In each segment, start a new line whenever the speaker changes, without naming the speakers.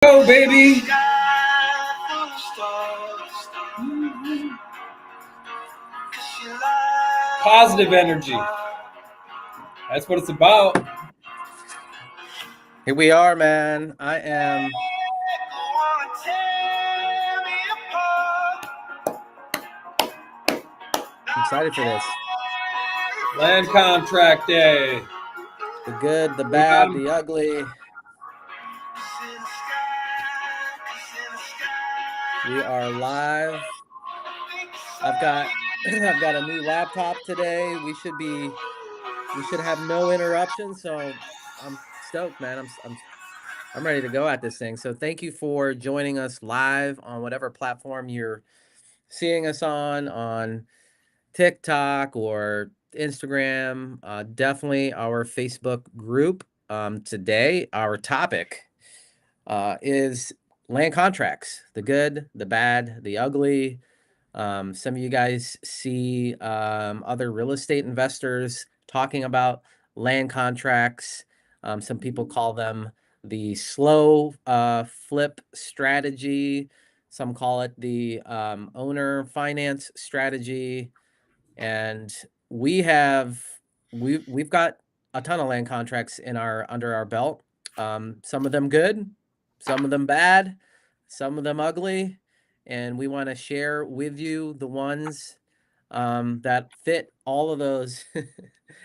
Go, baby. Positive energy. That's what it's about.
Here we are, man. I am excited for this.
Land contract day.
The good, the bad, the ugly. We are live. I've got a new laptop today. We should have no interruptions. So I'm stoked, man. I'm ready to go at this thing. So thank you for joining us live on whatever platform you're seeing us on TikTok or Instagram. Definitely our Facebook group. Today, our topic is land contracts, the good, the bad, the ugly. Some of you guys see other real estate investors talking about land contracts. Some people call them the slow flip strategy. Some call it the owner finance strategy. And we've got a ton of land contracts under our belt. Some of them good, some of them bad, some of them ugly, and we want to share with you the ones that fit all of those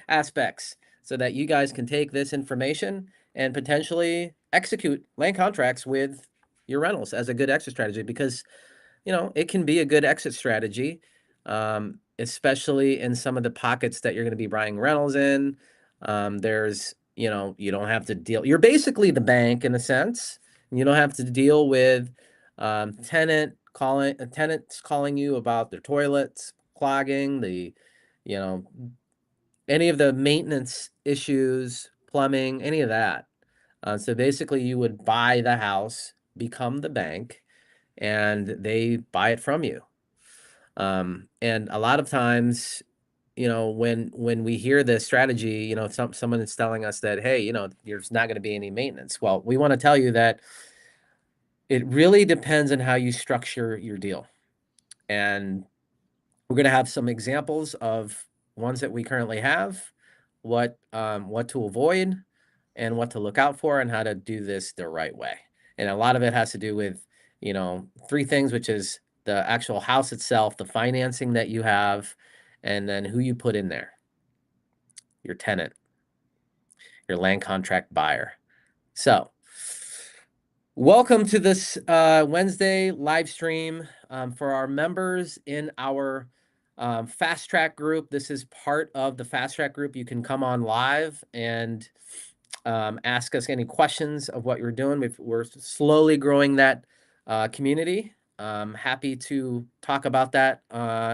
aspects, so that you guys can take this information and potentially execute land contracts with your rentals as a good exit strategy, because it can be a good exit strategy, especially in some of the pockets that you're going to be buying rentals in. There's, you don't have to deal. You're basically the bank in a sense. You don't have to deal with tenants calling you about their toilets clogging, any of the maintenance issues, plumbing, any of that. So basically, you would buy the house, become the bank, and they buy it from you. And a lot of times, when we hear this strategy, someone is telling us that, hey, there's not going to be any maintenance. Well, we want to tell you that it really depends on how you structure your deal. And we're going to have some examples of ones that we currently have, what to avoid and what to look out for, and how to do this the right way. And a lot of it has to do with, three things, which is the actual house itself, the financing that you have, and then who you put in there, your tenant, your land contract buyer. So welcome to this Wednesday live stream for our members in our Fast Track group. This is part of the Fast Track group. You can come on live and ask us any questions of what you're doing. We're slowly growing that community. Happy to talk about that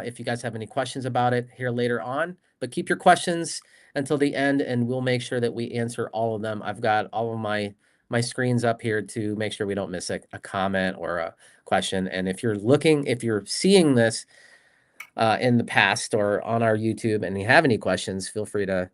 if you guys have any questions about it here later on. But keep your questions until the end, and we'll make sure that we answer all of them. I've got all of my screens up here to make sure we don't miss a comment or a question. And if you're seeing this in the past or on our YouTube and you have any questions, feel free to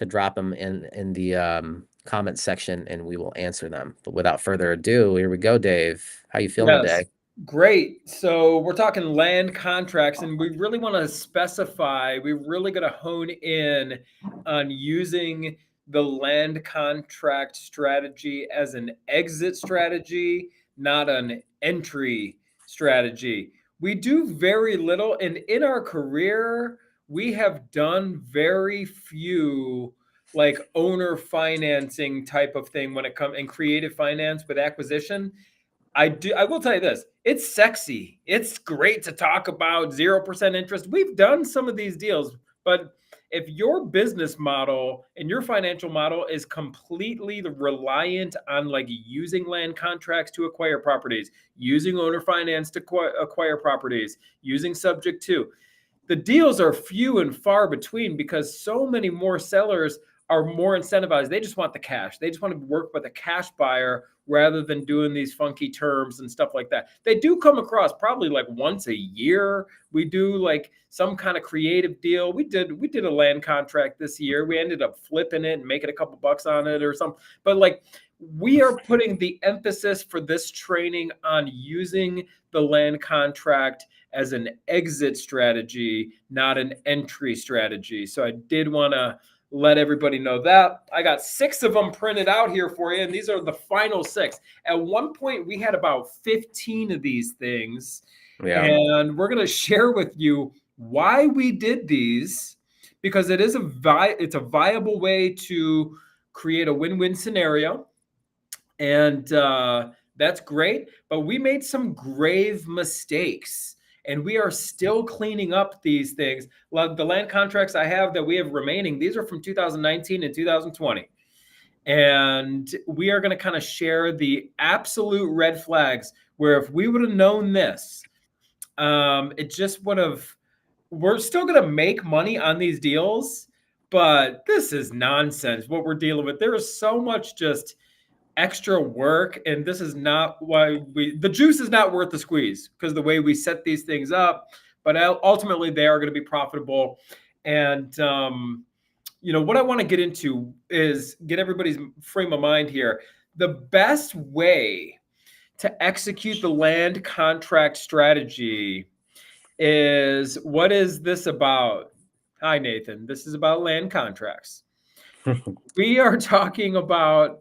drop them in the comment section, and we will answer them. But without further ado, here we go, Dave. How you feeling today?
Great. So we're talking land contracts, and we really want to specify, we're really going to hone in on using the land contract strategy as an exit strategy, not an entry strategy. We do very little, and in our career, we have done very few like owner financing type of thing when it comes in creative finance with acquisition. I will tell you this. It's sexy. It's great to talk about 0% interest. We've done some of these deals, but if your business model and your financial model is completely reliant on like using land contracts to acquire properties, using owner finance to acquire properties, using subject to, the deals are few and far between because so many more sellers are more incentivized. They just want the cash. They just want to work with a cash buyer rather than doing these funky terms and stuff like that. They do come across probably like once a year. We do like some kind of creative deal. We did a land contract this year. We ended up flipping it and making a couple bucks on it or something. But like We are putting the emphasis for this training on using the land contract as an exit strategy, not an entry strategy. So I did want to let everybody know that. I got 6 of them printed out here for you, and these are the final 6. At one point, we had about 15 of these things, and we're going to share with you why we did these, because it is it's a viable way to create a win-win scenario. And that's great. But we made some grave mistakes, and we are still cleaning up these things. The land contracts I have that we have remaining, these are from 2019 and 2020. And we are going to kind of share the absolute red flags where if we would have known this, it just would have, we're still going to make money on these deals, but this is nonsense what we're dealing with. There is so much just extra work, and this is not why the juice is not worth the squeeze, because the way we set these things up, but ultimately they are going to be profitable. And what I want to get into is get everybody's frame of mind here. The best way to execute the land contract strategy is, what is this about? Hi, Nathan. This is about land contracts. We are talking about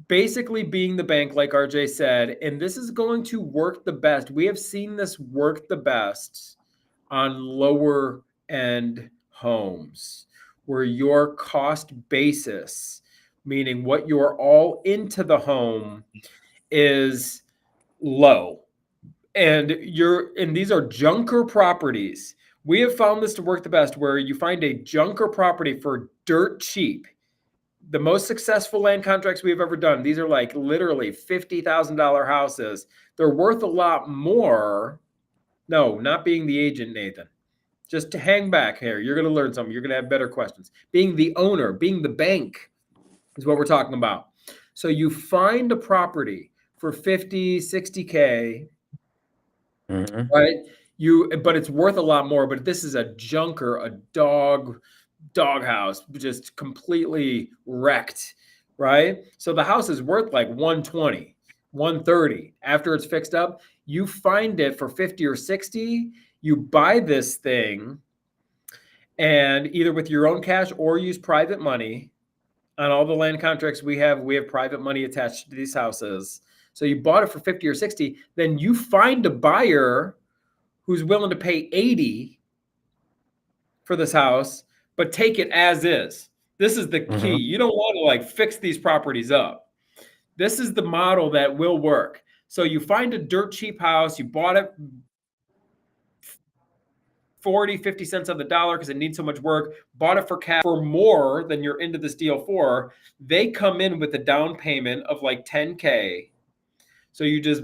basically being the bank, like RJ said, and this is going to work the best. We have seen this work the best on lower end homes, where your cost basis, meaning what you're all into the home, is low. And these are junker properties. We have found this to work the best, where you find a junker property for dirt cheap. The most successful land contracts we've ever done, these are like literally $50,000 houses. They're worth a lot more. No, not being the agent, Nathan. Just to hang back here. You're going to learn something. You're going to have better questions. Being the owner, being the bank is what we're talking about. So you find a property for 50, 60K, right? But it's worth a lot more. But this is a junker, a doghouse, just completely wrecked, right? So the house is worth like 120, 130 after it's fixed up. You find it for 50 or 60, you buy this thing, and either with your own cash or use private money. On all the land contracts we have private money attached to these houses. So you bought it for 50 or 60, then you find a buyer who's willing to pay 80 for this house, but take it as is. This is the key. You don't want to like fix these properties up. This is the model that will work. So you find a dirt cheap house, you bought it 40, 50 cents on the dollar because it needs so much work, bought it for cash for more than you're into this deal for. They come in with a down payment of like 10K. So you just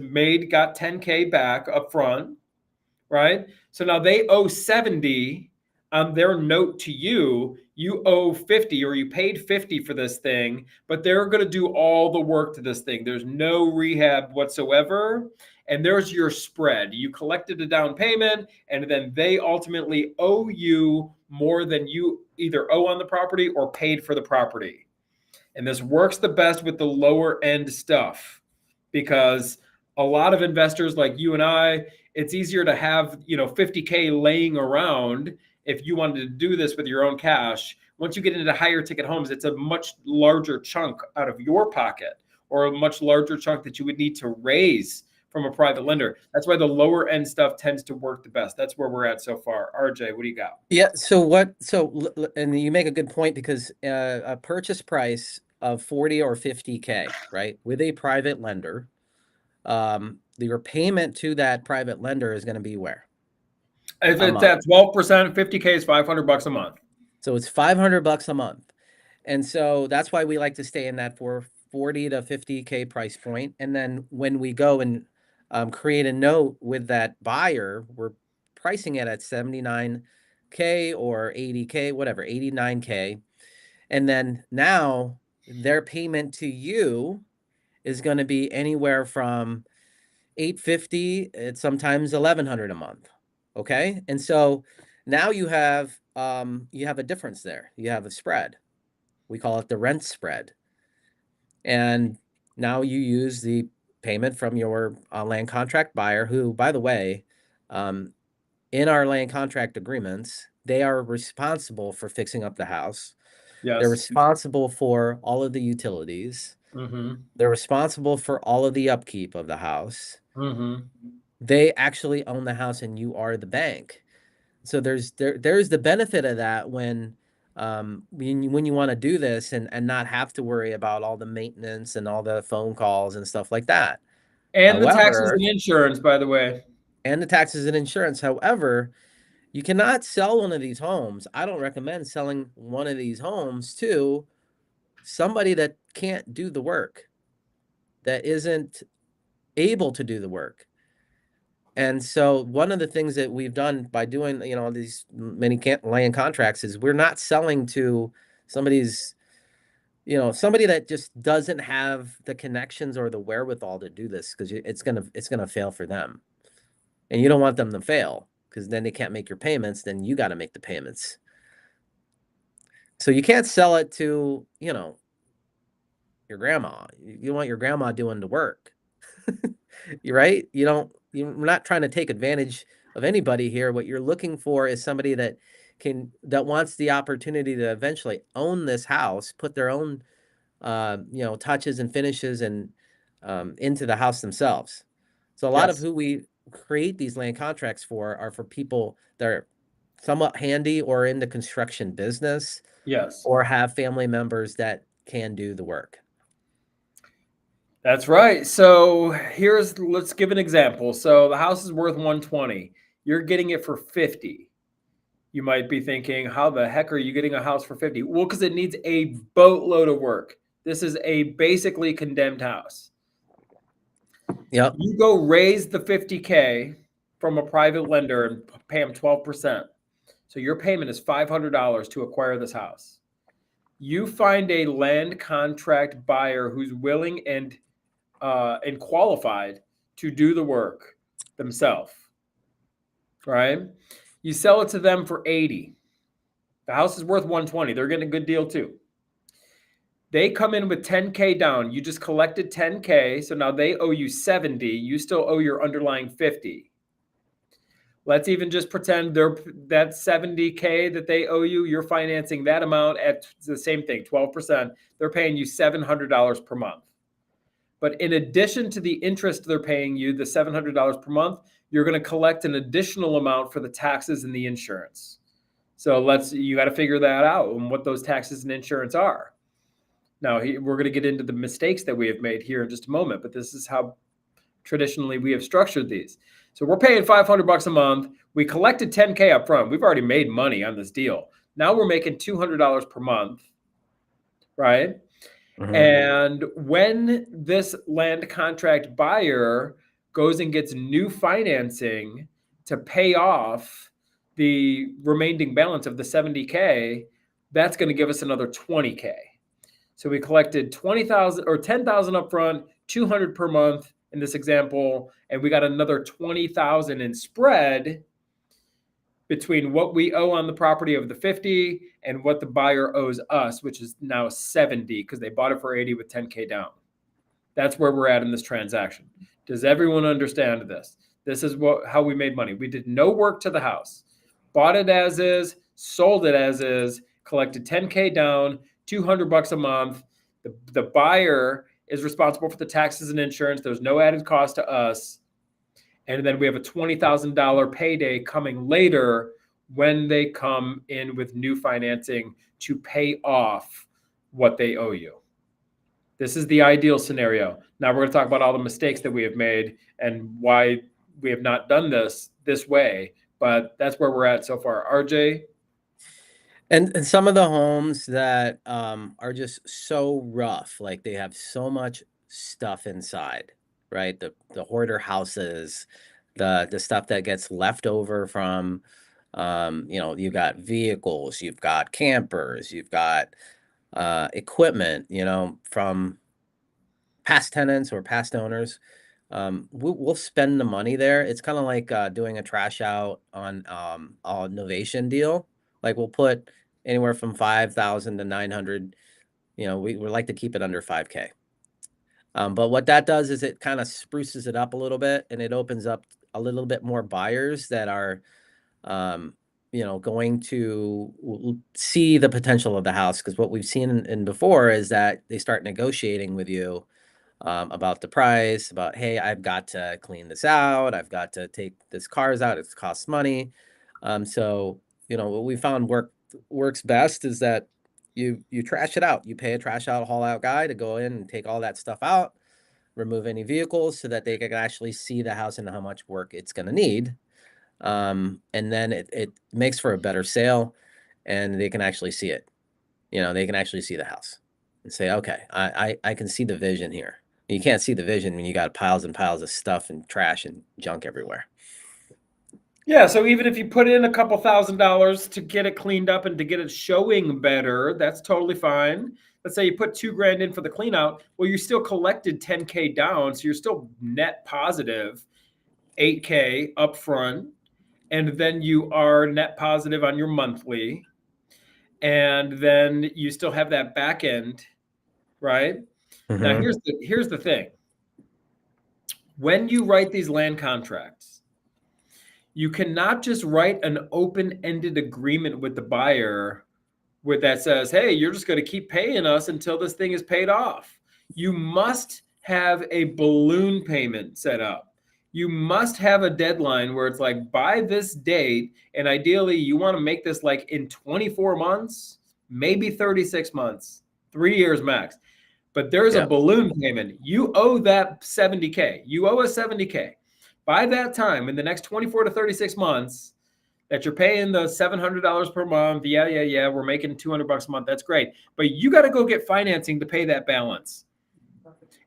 got 10K back up front, right? So now they owe 70 on their note to you. You owe 50, or you paid 50 for this thing, but they're going to do all the work to this thing. There's no rehab whatsoever. And there's your spread. You collected a down payment, and then they ultimately owe you more than you either owe on the property or paid for the property. And this works the best with the lower end stuff, because a lot of investors like you and I, it's easier to have 50K laying around if you wanted to do this with your own cash. Once you get into higher ticket homes, it's a much larger chunk out of your pocket, or a much larger chunk that you would need to raise from a private lender. That's why the lower end stuff tends to work the best. That's where we're at so far. RJ, what do you got?
Yeah. And you make a good point, because a purchase price of 40 or 50K, right, with a private lender, the repayment to that private lender is going to be where?
If it's at 12%, 50K is $500 a month.
So it's $500 a month. And so that's why we like to stay in that 40 to 50K price point. And then when we go and create a note with that buyer, we're pricing it at 79K or 80K, whatever, 89K. And then now their payment to you is going to be anywhere from $850, it's sometimes $1,100 a month. Okay. And so now you have a difference there. You have a spread. We call it the rent spread. And now you use the payment from your land contract buyer, who, by the way, um, in our land contract agreements, they are responsible for fixing up the house. They're
Yes.
responsible for all of the utilities.
Mm-hmm.
They're responsible for all of the upkeep of the house.
Mm-hmm.
They actually own the house and you are the bank. So there's the benefit of that when you want to do this and not have to worry about all the maintenance and all the phone calls and stuff like that.
And the taxes
However,
and insurance, by the way.
and the taxes and insurance. However, you cannot sell one of these homes. I don't recommend selling one of these homes to somebody that can't do the work, that isn't able to do the work. And so one of the things that we've done by doing, these many land contracts is we're not selling to somebody's, somebody that just doesn't have the connections or the wherewithal to do this, because it's gonna fail for them. And you don't want them to fail, because then they can't make your payments, then you got to make the payments. So you can't sell it to, your grandma. You want your grandma doing the work. You're right. You're not trying to take advantage of anybody here. What you're looking for is somebody that wants the opportunity to eventually own this house, put their own touches and finishes and into the house themselves. So a lot of
Yes.
who we create these land contracts for are for people that are somewhat handy or in the construction business,
Yes.
or have family members that can do the work.
That's right. So let's give an example. So the house is worth 120. You're getting it for 50. You might be thinking, how the heck are you getting a house for 50? Well, because it needs a boatload of work. This is a basically condemned house.
Yep.
You go raise the 50K from a private lender and pay them 12%. So your payment is $500 to acquire this house. You find a land contract buyer who's willing and qualified to do the work themselves, right? You sell it to them for 80. The house is worth 120. They're getting a good deal too. They come in with 10K down. You just collected 10K, so now they owe you 70. You still owe your underlying 50. Let's even just pretend that 70K that they owe you, you're financing that amount at the same thing, 12%. They're paying you $700 per month. But in addition to the interest they're paying you, the $700 per month, you're going to collect an additional amount for the taxes and the insurance. So you got to figure that out and what those taxes and insurance are. Now, we're going to get into the mistakes that we have made here in just a moment, but this is how traditionally we have structured these. So we're paying $500 a month. We collected 10K up front. We've already made money on this deal. Now we're making $200 per month, right?
Mm-hmm.
And when this land contract buyer goes and gets new financing to pay off the remaining balance of the 70K, that's going to give us another 20K. So we collected 20,000 or 10,000 up front, 200 per month in this example, and we got another 20,000 in spread between what we owe on the property of the 50 and what the buyer owes us, which is now 70 because they bought it for 80 with 10K down. That's where we're at in this transaction. Does everyone understand this? This is how we made money. We did no work to the house. Bought it as is, sold it as is, collected 10K down, $200 a month. The buyer is responsible for the taxes and insurance. There's no added cost to us. And then we have a $20,000 payday coming later when they come in with new financing to pay off what they owe you. This is the ideal scenario. Now we're going to talk about all the mistakes that we have made and why we have not done this way, but that's where we're at so far. RJ?
And some of the homes that are just so rough, like they have so much stuff inside, right? The hoarder houses, the stuff that gets left over from, you've got vehicles, you've got campers, you've got equipment, from past tenants or past owners. We'll spend the money there. It's kind of like doing a trash out on a novation deal. Like we'll put anywhere from 5,000 to 900. We like to keep it under 5K. But what that does is it kind of spruces it up a little bit, and it opens up a little bit more buyers that are, going to see the potential of the house. Because what we've seen in before is that they start negotiating with you about the price, about, hey, I've got to clean this out, I've got to take this cars out, it costs money. So what we found works best is that you trash it out. You pay a trash out haul out guy to go in and take all that stuff out, remove any vehicles so that they can actually see the house and how much work it's going to need. And then it makes for a better sale, and they can actually see it. They can actually see the house and say, okay, I can see the vision here. You can't see the vision when you got piles and piles of stuff and trash and junk everywhere.
Yeah, so even if you put in a couple $1,000s to get it cleaned up and to get it showing better, that's totally fine. Let's say you put $2,000 in for the clean out. Well, you still collected 10K down, so you're still net positive 8K upfront, and then you are net positive on your monthly, and then you still have that back end, right? Now
Mm-hmm.
here's the thing. When you write these land contracts, you cannot just write an open-ended agreement with the buyer that says, hey, you're just going to keep paying us until this thing is paid off. You must have a balloon payment set up. You must have a deadline where it's like, by this date, and ideally you want to make this like in 24 months, maybe 36 months, 3 years max. But there's a
Yeah.
balloon payment. You owe that 70K. You owe us 70K. By that time, in the next 24 to 36 months, that you're paying the $700 per month. Yeah. We're making $200 a month. That's great. But you got to go get financing to pay that balance.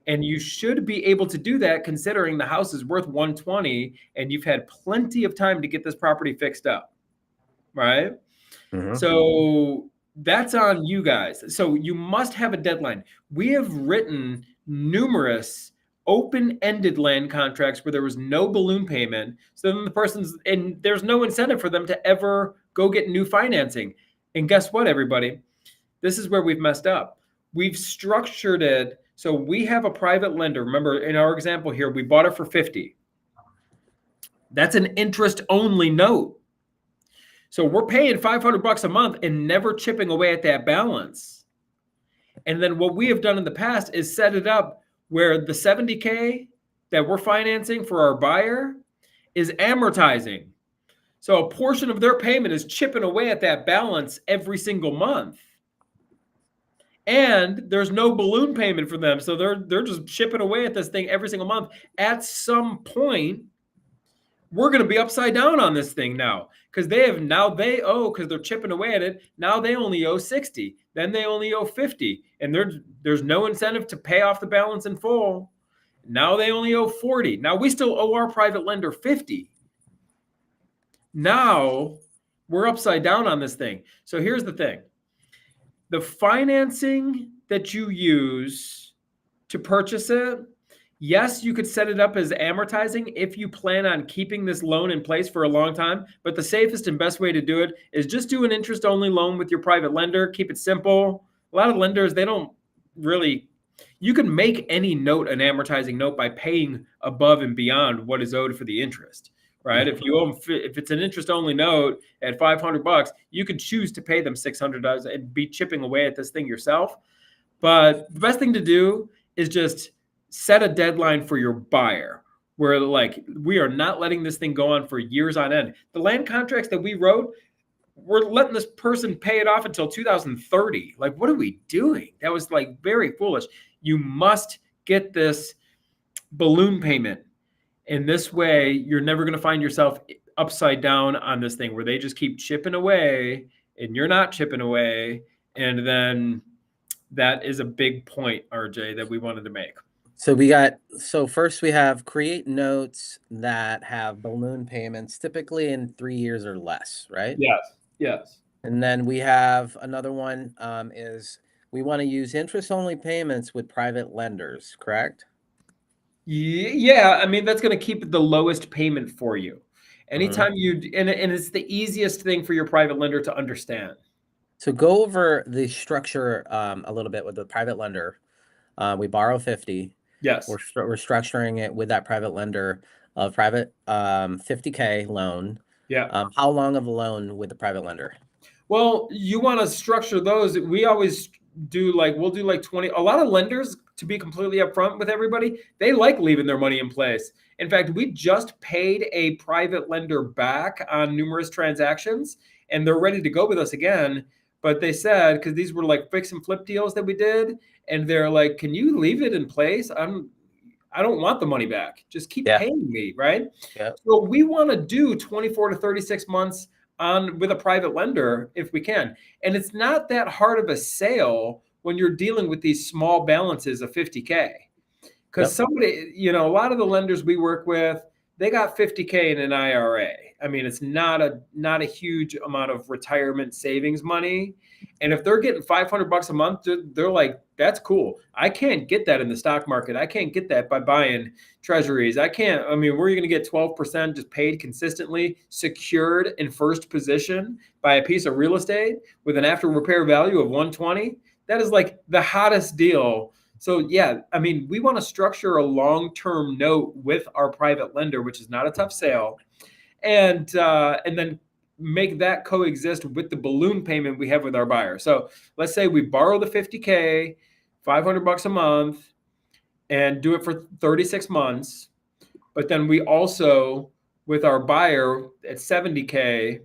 And you should be able to do that considering the house is worth 120 and you've had plenty of time to get this property fixed up. Right?
Mm-hmm.
So that's on you guys. So you must have a deadline. We have written numerous open-ended land contracts where there was no balloon payment. So then and there's no incentive for them to ever go get new financing. And guess what, everybody? This is where we've messed up. We've structured it so we have a private lender. Remember, in our example here, we bought it for 50. That's an interest-only note. So we're paying $500 a month and never chipping away at that balance. And then what we have done in the past is set it up where the 70K that we're financing for our buyer is amortizing. So a portion of their payment is chipping away at that balance every single month. And there's no balloon payment for them. So they're just chipping away at this thing every single month. At some point, we're going to be upside down on this thing now because they owe, because they're chipping away at it. Now they only owe 60. Then they only owe 50. And there's no incentive to pay off the balance in full. Now they only owe 40. Now we still owe our private lender 50. Now we're upside down on this thing. So here's the thing. The financing that you use to purchase it, yes, you could set it up as amortizing if you plan on keeping this loan in place for a long time. But the safest and best way to do it is just do an interest-only loan with your private lender. Keep it simple. A lot of lenders, they don't really, you can make any note an amortizing note by paying above and beyond what is owed for the interest. Right? If it's an interest-only note at $500, you could choose to pay them $600 and be chipping away at this thing yourself. But the best thing to do is just set a deadline for your buyer where like we are not letting this thing go on for years on end. The land contracts that we wrote, we're letting this person pay it off until 2030. Like, what are we doing? That was like very foolish. You must get this balloon payment. In this way, you're never going to find yourself upside down on this thing where they just keep chipping away and you're not chipping away. And then that is a big point, RJ, that we wanted to make.
So first we have create notes that have balloon payments, typically in 3 years or less, right?
Yes.
And then we have another one is we want to use interest-only payments with private lenders, correct?
Yeah, I mean, that's going to keep the lowest payment for you. Anytime
Mm-hmm.
and it's the easiest thing for your private lender to understand.
So go over the structure a little bit with the private lender. We borrow 50.
Yes.
We're structuring it with that private lender, a private 50K loan.
Yeah.
How long of a loan with the private lender?
Well, you want to structure those. We always do like, we'll do like 20. A lot of lenders, to be completely upfront with everybody, they like leaving their money in place. In fact, we just paid a private lender back on numerous transactions and they're ready to go with us again. But they said, because these were like fix and flip deals that we did, and they're like, can you leave it in place? I don't want the money back. Just keep
Yeah.
paying me, right?
Yeah.
So we want to do 24 to 36 months on with a private lender if we can. And it's not that hard of a sale when you're dealing with these small balances of 50K. Because
Yep.
somebody, a lot of the lenders we work with, they got 50K in an IRA. I mean, it's not a huge amount of retirement savings money. And if they're getting $500 a month, they're like, that's cool. I can't get that in the stock market. I can't get that by buying treasuries. I can't. I mean, where are you going to get 12% just paid consistently, secured in first position by a piece of real estate with an after repair value of 120? That is like the hottest deal. So yeah, I mean, we want to structure a long-term note with our private lender, which is not a tough sale, and then make that coexist with the balloon payment we have with our buyer. So let's say we borrow the 50K, $500 a month, and do it for 36 months. But then we also, with our buyer at 70K,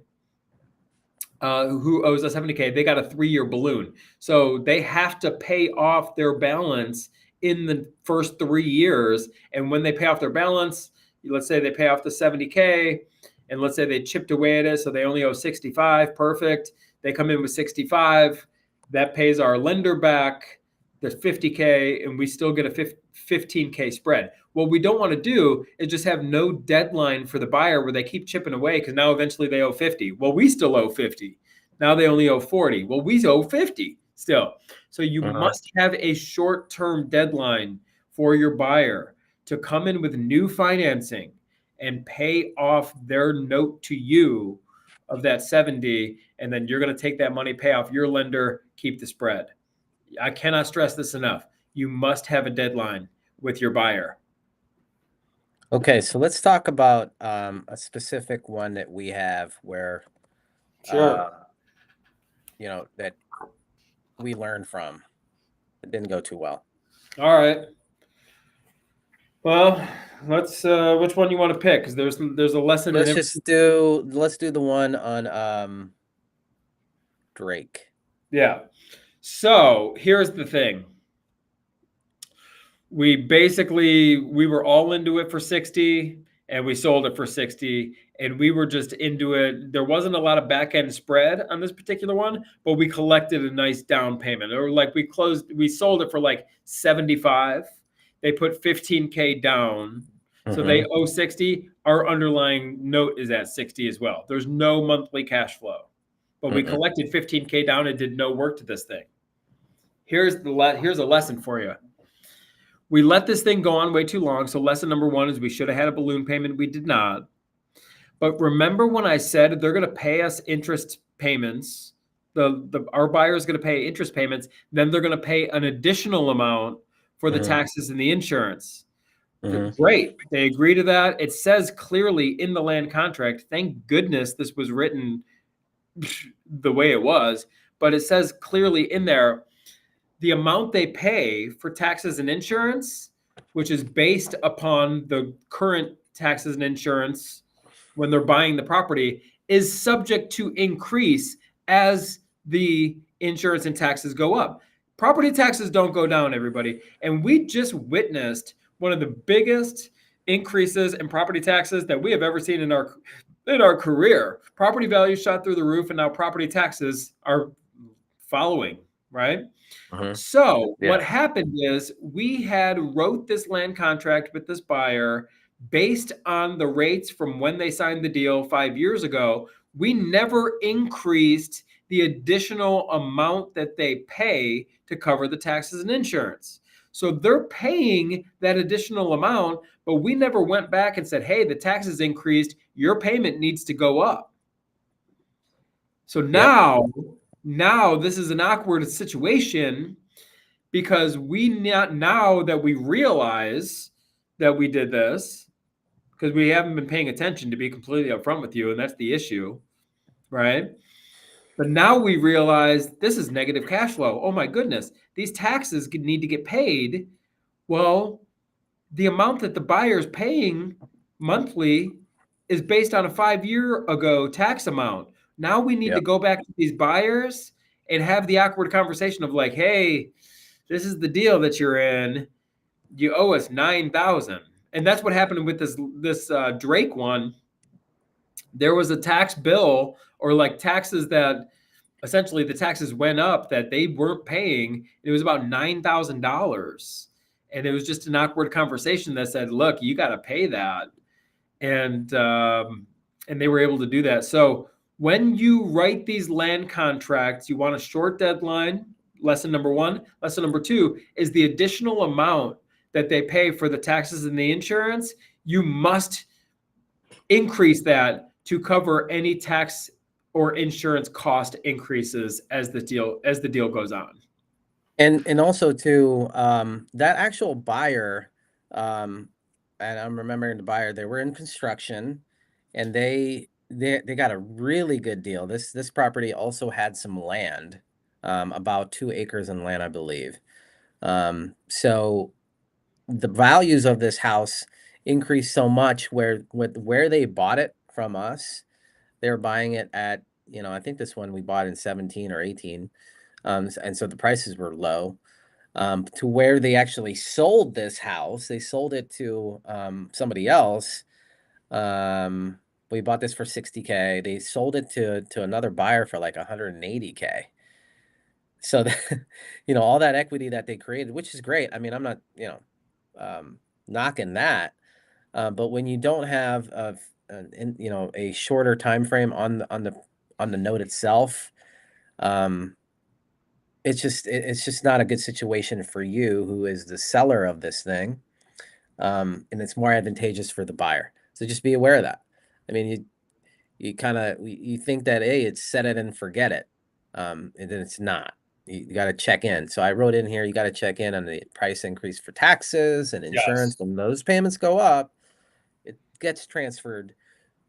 who owes us 70K, they got a 3-year balloon. So they have to pay off their balance in the first 3 years. And when they pay off their balance, let's say they pay off the 70K, and let's say they chipped away at it, so they only owe 65, perfect. They come in with 65, that pays our lender back the 50K, and we still get a 15K spread. What we don't want to do is just have no deadline for the buyer where they keep chipping away because now eventually they owe 50. Well, we still owe 50. Now they only owe 40. Well, we owe 50 still. So you must have a short-term deadline for your buyer to come in with new financing and pay off their note to you of that 70, and then you're going to take that money, pay off your lender, keep the spread. I cannot stress this enough. You must have a deadline with your buyer.
Okay, so let's talk about a specific one that we have where,
Sure.
That we learned from. It didn't go too well.
All right. Well, let's. Which one you want to pick? Because there's a lesson.
Let's do the one on Drake.
Yeah. So here's the thing. We were all into it for 60 and we sold it for 60 and we were just into it. There wasn't a lot of back end spread on this particular one, but we collected a nice down payment. Or like we sold it for like 75. They put 15K down. So they owe 60. Our underlying note is at 60 as well. There's no monthly cash flow, but we collected 15K down and did no work to this thing. Here's a lesson for you. We let this thing go on way too long. So lesson number one is we should have had a balloon payment. We did not. But remember when I said they're going to pay us interest payments, our buyer is going to pay interest payments, then they're going to pay an additional amount for the taxes and the insurance. Great. They agree to that. It says clearly in the land contract, thank goodness this was written the way it was, but it says clearly in there, the amount they pay for taxes and insurance, which is based upon the current taxes and insurance when they're buying the property, is subject to increase as the insurance and taxes go up. Property taxes don't go down, everybody. And we just witnessed one of the biggest increases in property taxes that we have ever seen in our career. Property values shot through the roof, and now property taxes are following, right? So what happened is we had wrote this land contract with this buyer based on the rates from when they signed the deal 5 years ago. We never increased the additional amount that they pay to cover the taxes and insurance. So they're paying that additional amount, but we never went back and said, hey, the taxes increased, your payment needs to go up. So now this is an awkward situation because now that we realize that we did this, because we haven't been paying attention, to be completely upfront with you, and that's the issue, right? But now we realize this is negative cash flow. Oh my goodness, these taxes need to get paid. Well, the amount that the buyer is paying monthly is based on a 5 year ago tax amount. Now we need to
Yep.
go back to these buyers and have the awkward conversation of like, hey, this is the deal that you're in. You owe us 9,000. And that's what happened with this Drake one. There was a tax bill, or like taxes that essentially the taxes went up that they weren't paying. It was about $9,000. And it was just an awkward conversation that said, look, you got to pay that. And they were able to do that. So when you write these land contracts, you want a short deadline. Lesson number one. Lesson number two is the additional amount that they pay for the taxes and the insurance. You must increase that to cover any tax or insurance cost increases as the deal goes on.
And also too, that actual buyer, and I'm remembering the buyer, they were in construction, and they got a really good deal. This property also had some land, about 2 acres in land, I believe. So the values of this house increased so much where they bought it from us, they were buying it at, I think this one we bought in 17 or 18. And so the prices were low, to where they actually sold this house. They sold it to somebody else. We bought this for 60K. They sold it to another buyer for like 180K. So all that equity that they created, which is great. I mean, I'm not knocking that, but when you don't have a shorter time frame on the note itself, it's just not a good situation for you, who is the seller of this thing, and it's more advantageous for the buyer. So just be aware of that. I mean, you think that, hey, it's set it and forget it, and then it's not. You got to check in. So I wrote in here, you got to check in on the price increase for taxes and insurance.
Yes.
When those payments go up, it gets transferred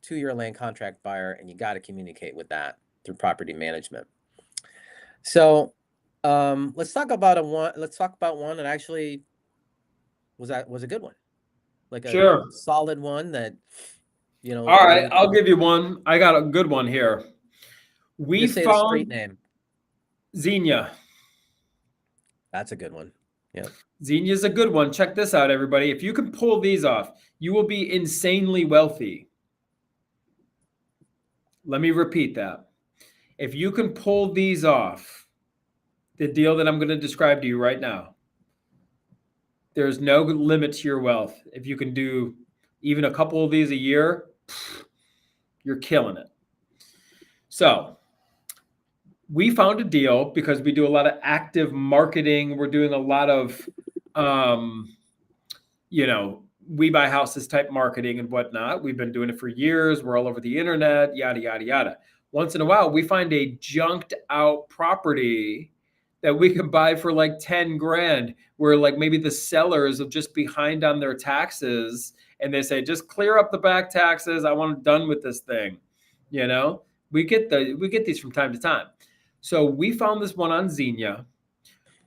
to your land contract buyer, and you got to communicate with that through property management. So let's talk about one that actually was a good one, like a
Sure.
solid one that
All right,
really,
I'll give you one. I got a good one here. We
just say the street
found
name.
Xenia.
That's a good one. Yeah.
Xenia is a good one. Check this out, everybody. If you can pull these off, you will be insanely wealthy. Let me repeat that. If you can pull these off, the deal that I'm going to describe to you right now, there's no limit to your wealth. If you can do even a couple of these a year, you're killing it. So we found a deal because we do a lot of active marketing. We're doing a lot of, we buy houses type marketing and whatnot. We've been doing it for years. We're all over the internet, yada, yada, yada. Once in a while, we find a junked out property that we can buy for like 10 grand, where like maybe the sellers are just behind on their taxes and they say, just clear up the back taxes. I want it done with this thing. We get these from time to time. So we found this one on Xenia.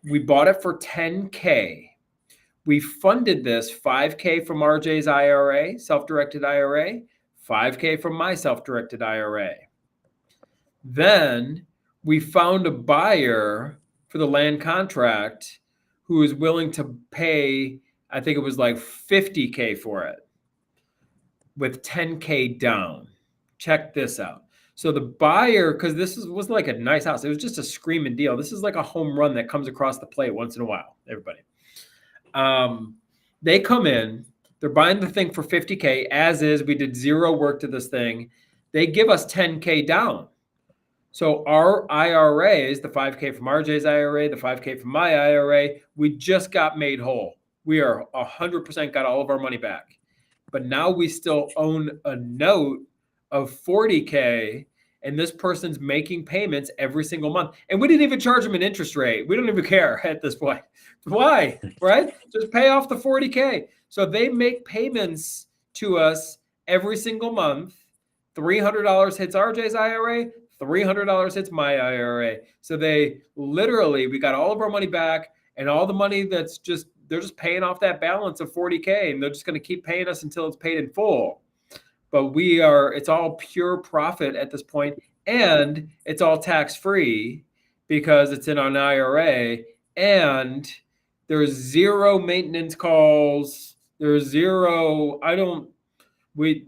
We bought it for 10K. We funded this 5K from RJ's IRA, self-directed IRA, 5K from my self-directed IRA. Then we found a buyer for the land contract who was willing to pay, I think it was like 50K for it, with 10K down. Check this out. So the buyer, because wasn't like a nice house, it was just a screaming deal. This is like a home run that comes across the plate once in a while, everybody. They come in, they're buying the thing for 50K as is. We did zero work to this thing. They give us 10K down. So our IRAs, the 5K from RJ's IRA, the 5K from my IRA, we just got made whole. We are 100% got all of our money back. But now we still own a note of 40K, and this person's making payments every single month. And we didn't even charge them an interest rate. We don't even care at this point. Why? Right? Just pay off the 40K. So they make payments to us every single month. $300 hits RJ's IRA, $300 hits my IRA. So they literally, we got all of our money back, and all the money that's just, they're just paying off that balance of 40K, and they're just going to keep paying us until it's paid in full. But it's all pure profit at this point, and it's all tax free because it's in an IRA, and there's zero maintenance calls. There's zero,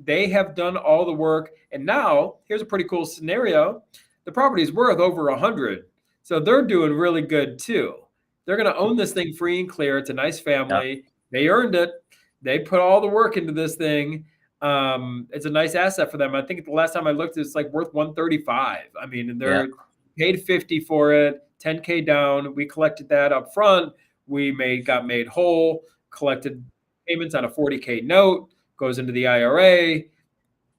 they have done all the work. And now here's a pretty cool scenario. The property is worth over 100. So they're doing really good too. They're going to own this thing free and clear. It's a nice family. Yep. They earned it. They put all the work into this thing. It's a nice asset for them. I think the last time I looked, it's like worth 135. I mean, and they're paid 50 for it, 10K down. We collected that up front. We got made whole, collected payments on a 40K note, goes into the IRA.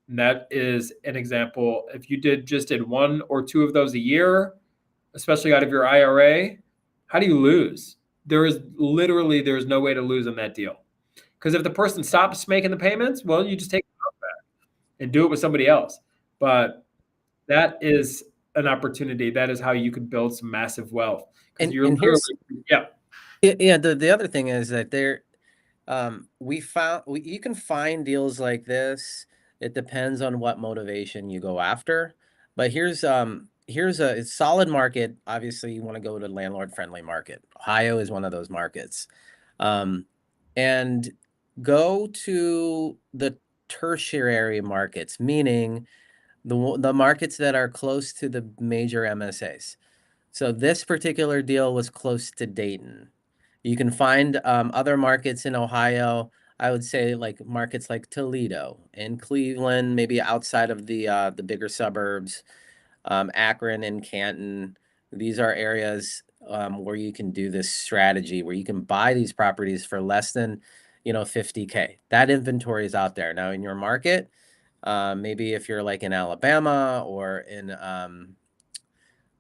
And that is an example. If you just did 1 or 2 of those a year, especially out of your IRA, how do you lose? There's no way to lose on that deal. Because if the person stops making the payments, well, you just take it back and do it with somebody else. But that is an opportunity. That is how you could build some massive wealth.
And the other thing is that you can find deals like this. It depends on what motivation you go after. But here's a solid market. Obviously, you want to go to landlord-friendly market. Ohio is one of those markets. And go to the tertiary markets, meaning the markets that are close to the major MSAs. So this particular deal was close to Dayton. You can find other markets in Ohio. I would say like markets like Toledo and Cleveland, maybe outside of the bigger suburbs, Akron and Canton. These are areas where you can do this strategy, where you can buy these properties for less than 50K. That inventory is out there now in your market. Maybe if you're like in Alabama or in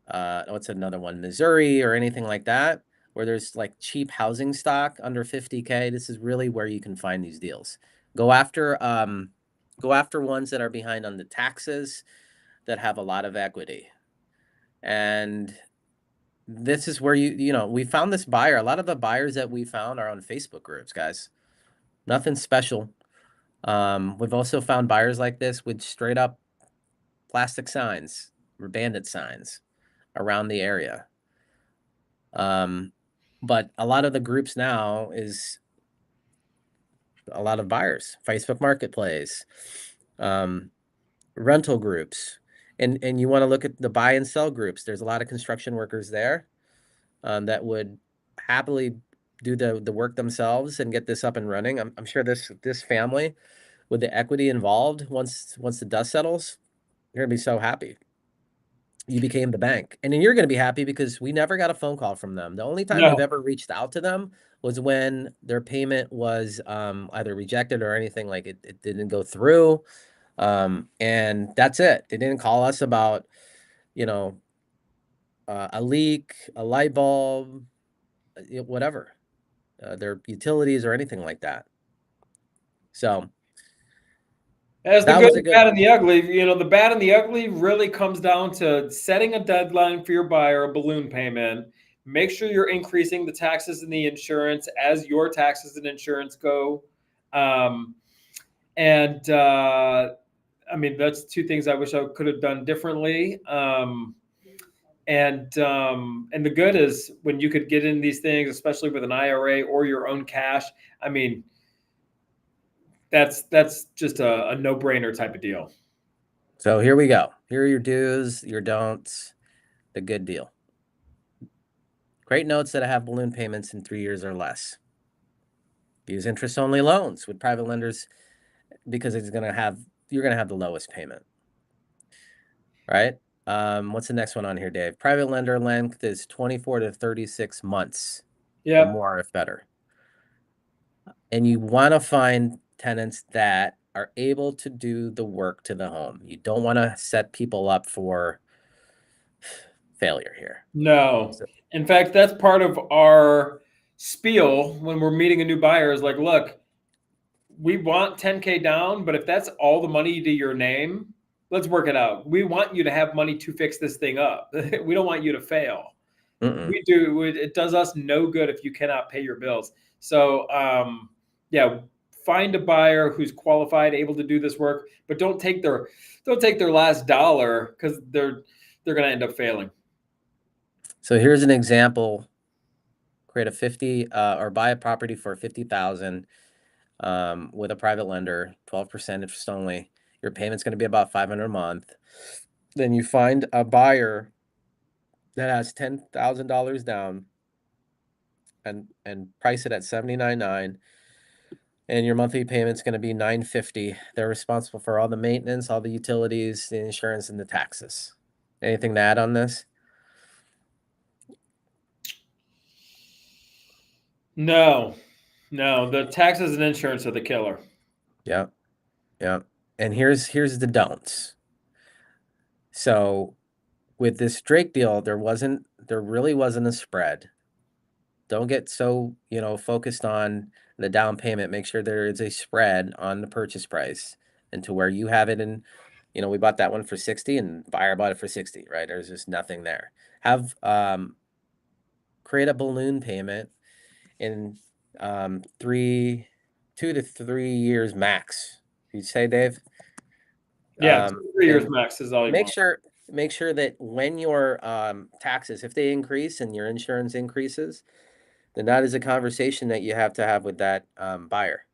what's another one, Missouri or anything like that, where there's like cheap housing stock under 50K. This is really where you can find these deals. Go after ones that are behind on the taxes, that have a lot of equity. And this is where we found this buyer. A lot of the buyers that we found are on Facebook groups, guys. Nothing special. We've also found buyers like this with straight up plastic signs or bandit signs around the area. But a lot of the groups now is a lot of buyers, Facebook Marketplace, rental groups. And you want to look at the buy and sell groups. There's a lot of construction workers there that would happily do the work themselves and get this up and running. I'm sure this family, with the equity involved, once the dust settles, you're gonna be so happy. You became the bank, and then you're gonna be happy because we never got a phone call from them. The only time we've ever reached out to them was when their payment was either rejected or anything, like it didn't go through. And that's it. They didn't call us about, a leak, a light bulb, whatever, their utilities or anything like that. So
as the good, the bad, and the ugly, the bad and the ugly really comes down to setting a deadline for your buyer, a balloon payment. Make sure you're increasing the taxes and the insurance as your taxes and insurance go. I mean, that's 2 things I wish I could have done differently. And the good is when you could get in these things, especially with an IRA or your own cash. I mean, that's just a no-brainer type of deal.
So here we go. Here are your do's, your don'ts, the good deal. Create notes that have balloon payments in 3 years or less. Use interest-only loans with private lenders because you're going to have the lowest payment. Right? What's the next one on here, Dave? Private lender length is 24 to 36 months. Or more, if better. And you want to find tenants that are able to do the work to the home. You don't want to set people up for failure here.
No.
So,
In fact, that's part of our spiel when we're meeting a new buyer is like, look, we want 10K down, but if that's all the money to your name, let's work it out. We want you to have money to fix this thing up. We don't want you to fail. It does us no good if you cannot pay your bills. So, yeah, find a buyer who's qualified, able to do this work, but don't take their last dollar because they're going to end up failing.
So here's an example. Create a 50 or buy a property for 50,000 with a private lender, 12% interest only. Your payment's going to be about $500 a month. Then you find a buyer that has $10,000 down and price it at $79.9, and your monthly payment's going to be $950. They're responsible for all the maintenance, all the utilities, the insurance, and the taxes. Anything to add on this?
No, the taxes and insurance are the killer.
Yeah. And here's the don'ts. So with this Drake deal, there really wasn't a spread. Don't get so, focused on the down payment. Make sure there is a spread on the purchase price and to where you have it in, we bought that one for 60 and buyer bought it for 60, right? There's just nothing there. Have create a balloon payment in 2 to 3 years max. You say, Dave?
Yeah, 3 years
And
max is all you
make
want.
sure that when your taxes, if they increase and your insurance increases, then that is a conversation that you have to have with that buyer,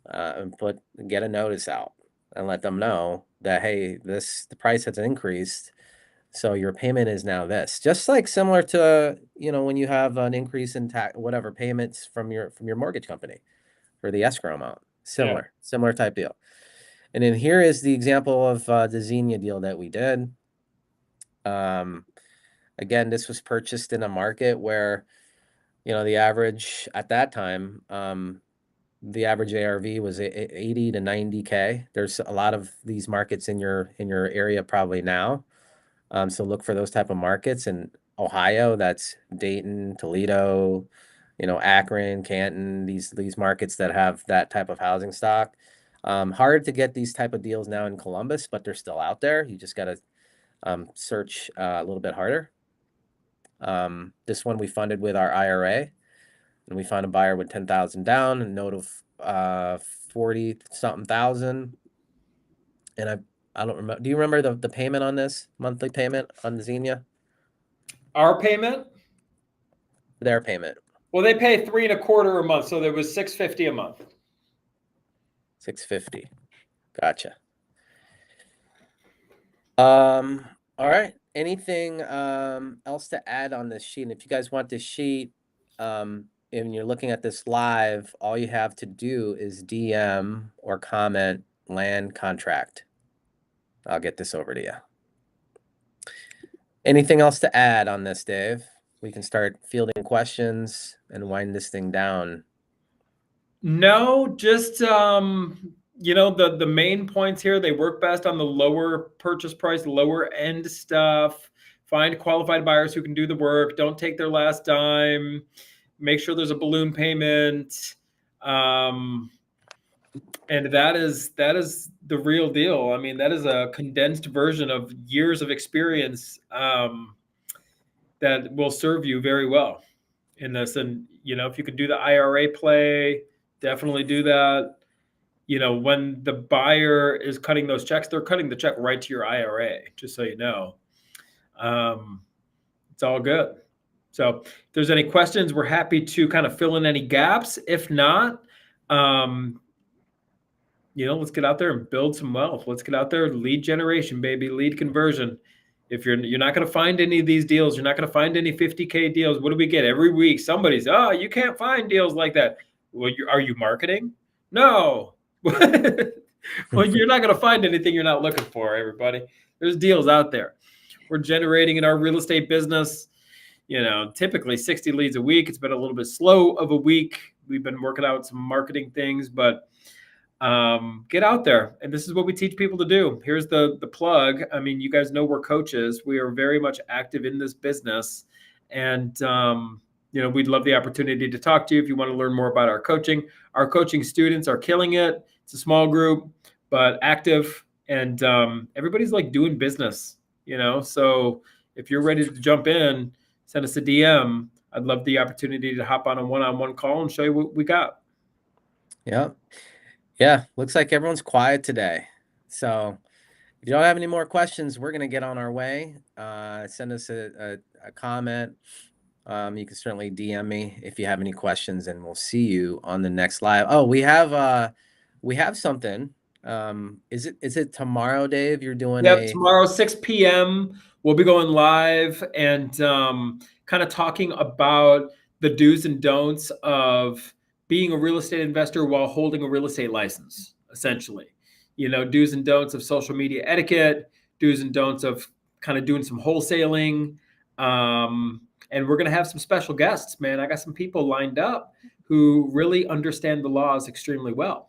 and get a notice out and let them know that, hey, the price has increased, so your payment is now this. Just like similar to when you have an increase in whatever payments from your mortgage company for the escrow amount.
Yeah.
Similar type deal. And then here is the example of the Xenia deal that we did. Again, this was purchased in a market where, the average at that time, the average ARV was 80 to 90K. There's a lot of these markets in your area probably now. So look for those type of markets in Ohio. That's Dayton, Toledo, Akron, Canton, these markets that have that type of housing stock. Hard to get these type of deals now in Columbus, but they're still out there. You just got to search a little bit harder. This one we funded with our IRA, and we found a buyer with 10,000 down, a note of 40 something thousand. And I don't remember. Do you remember the payment on this monthly payment on the Xenia?
Our payment?
Their payment.
Well, they pay 3.25 a month, so there was $650 a month.
$650. Gotcha. All right. Anything else to add on this sheet? And if you guys want this sheet, and you're looking at this live, all you have to do is DM or comment land contract. I'll get this over to you. Anything else to add on this, Dave? We can start fielding questions and wind this thing down.
No, just the main points here, they work best on the lower purchase price, lower end stuff. Find qualified buyers who can do the work. Don't take their last dime. Make sure there's a balloon payment. And that is the real deal. I mean, that is a condensed version of years of experience that will serve you very well in this. And if you could do the IRA play, definitely do that. When the buyer is cutting those checks, they're cutting the check right to your IRA, just so you know. It's all good. So if there's any questions, we're happy to kind of fill in any gaps. If not, let's get out there and build some wealth. Let's get out there, lead generation, baby, lead conversion. If you're not going to find any of these deals, you're not going to find any 50K deals. What do we get every week? Somebody's, you can't find deals like that. Well, are you marketing? No. Well, you're not going to find anything you're not looking for, everybody. There's deals out there. We're generating in our real estate business, typically 60 leads a week. It's been a little bit slow of a week. We've been working out some marketing things, but Get out there. And this is what we teach people to do. Here's the plug. I mean, you guys know we're coaches. We are very much active in this business. And, we'd love the opportunity to talk to you if you want to learn more about our coaching. Our coaching students are killing it. It's a small group, but active. And everybody's like doing business, So if you're ready to jump in, send us a DM. I'd love the opportunity to hop on a one-on-one call and show you what we got.
Yeah, looks like everyone's quiet today. So if you don't have any more questions, we're going to get on our way. Send us a comment. You can certainly DM me if you have any questions, and we'll see you on the next live. Oh, we have something. Is it tomorrow, Dave? You're doing
tomorrow, 6 p.m. We'll be going live and kind of talking about the do's and don'ts of being a real estate investor while holding a real estate license, essentially. Do's and don'ts of social media etiquette, do's and don'ts of kind of doing some wholesaling. And we're going to have some special guests, man. I got some people lined up who really understand the laws extremely well.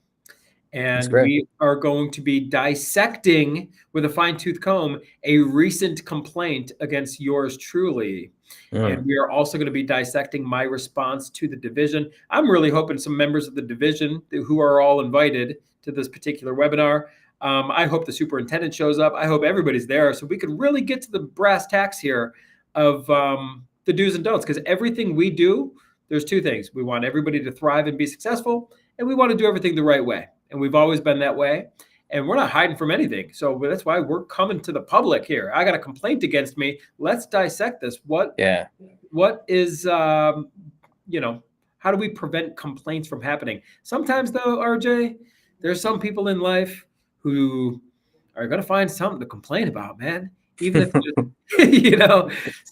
And we are going to be dissecting with a fine-tooth comb a recent complaint against yours truly. And we are also going to be dissecting my response to the division. I'm really hoping some members of the division who are all invited to this particular webinar. I hope the superintendent shows up. I hope everybody's there so we can really get to the brass tacks here of the do's and don'ts. Because everything we do, there's two things. We want everybody to thrive and be successful, and we want to do everything the right way. And we've always been that way. And we're not hiding from anything. So that's why we're coming to the public here. I got a complaint against me. Let's dissect this. What is, how do we prevent complaints from happening? Sometimes, though, RJ, there's some people in life who are going to find something to complain about, man. Even if,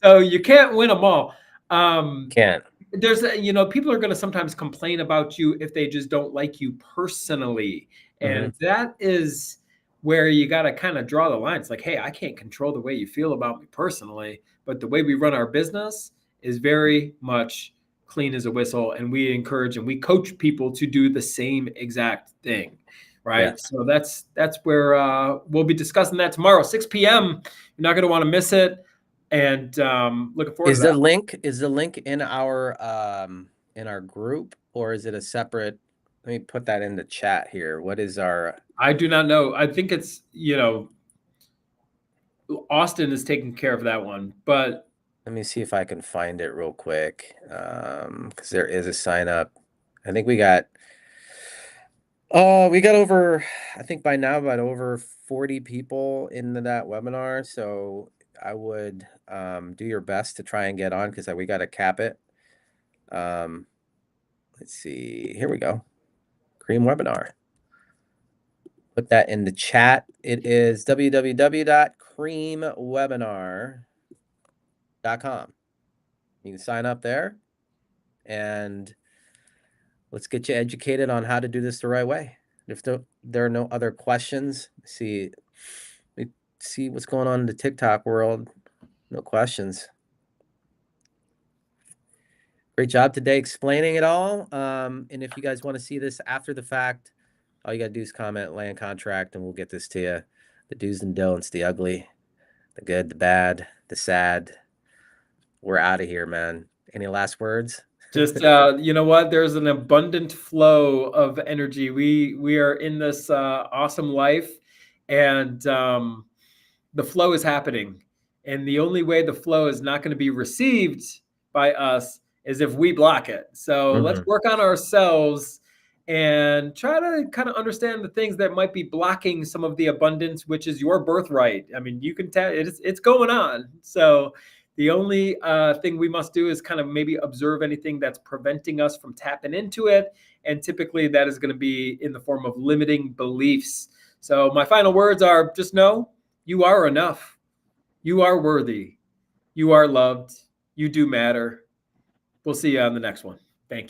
so you can't win them all.
Can't.
There's people are going to sometimes complain about you if they just don't like you personally. And that is where you got to kind of draw the line. It's like, hey, I can't control the way you feel about me personally, but the way we run our business is very much clean as a whistle. And we encourage and we coach people to do the same exact thing. Right. Yeah. So that's where we'll be discussing that tomorrow, 6 p.m. You're not going to want to miss it. And looking forward to that.
Is the link in our group, or is it a separate? Let me put that in the chat here. What is our?
I do not know. I think it's Austin is taking care of that one, but
let me see if I can find it real quick. Because there is a sign up. I think we got over, I think by now about over 40 people in that webinar. So I would do your best to try and get on, because we got to cap it. Let's see. Here we go. Cream webinar. Put that in the chat. It is www.creamwebinar.com. You can sign up there, and let's get you educated on how to do this the right way. If there are no other questions, see what's going on in the TikTok world. No questions. Great job today explaining it all. And if you guys want to see this after the fact, all you got to do is comment land contract, and we'll get this to you. The do's and don'ts, the ugly, the good, the bad, the sad. We're out of here, man. Any last words?
Just, you know what? There's an abundant flow of energy. We are in this awesome life, and the flow is happening. And the only way the flow is not going to be received by us is if we block it. So let's work on ourselves and try to kind of understand the things that might be blocking some of the abundance, which is your birthright. I mean, you can tell it's going on. So the only thing we must do is kind of maybe observe anything that's preventing us from tapping into it. And typically that is going to be in the form of limiting beliefs. So my final words are just know you are enough. You are worthy. You are loved. You do matter. We'll see you on the next one. Thank you.